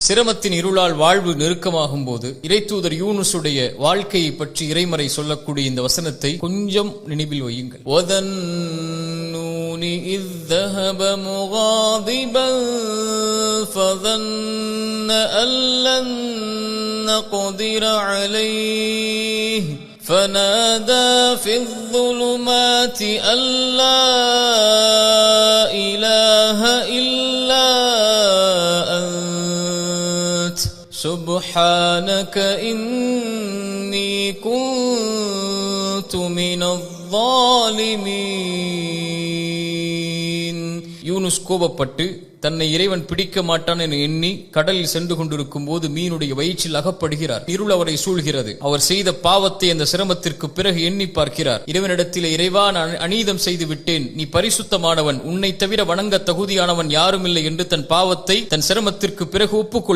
சிரமத்தின் இருளால் வாழ்வு நெருக்கமாகும் போது இறைத்தூதர் யூனுசுடைய வாழ்க்கையை பற்றி இறைமறை சொல்லக்கூடிய இந்த வசனத்தை கொஞ்சம் நினைவில் வையுங்கள். وَذَنُّونِ إِذْ ذَهَبَ مُغَاضِبًا فَظَنَّ أَن لَّن نَّقْدِرَ عَلَيْهِ فَنَادَى فِي الظُّلُمَاتِ أَن لَّا إِلَٰهَ إِلَّا أَنتَ سُبْحَانَكَ إِنِّي كُنتُ مِنَ الظَّالِمِينَ. யூனுஸ் கோபப்பட்டு தன்னை இறைவன் பிடிக்க மாட்டான் என எண்ணி கடலில் சென்று கொண்டிருக்கும் போது மீனுடைய வயிற்றில் அகப்படுகிறார். இருள் அவரை சூழ்கிறது. அவர் செய்த பாவத்தை அந்த சிரமத்திற்கு பிறகு எண்ணி பார்க்கிறார். இறைவனிடத்தில், இறைவா, நான் அநீதம் செய்து விட்டேன், நீ பரிசுத்தமானவன், உன்னை தவிர வணங்க தகுதியானவன் யாரும் இல்லை என்று தன் பாவத்தை தன் சிரமத்திற்கு பிறகு ஒப்புக்கொள்கிறார்.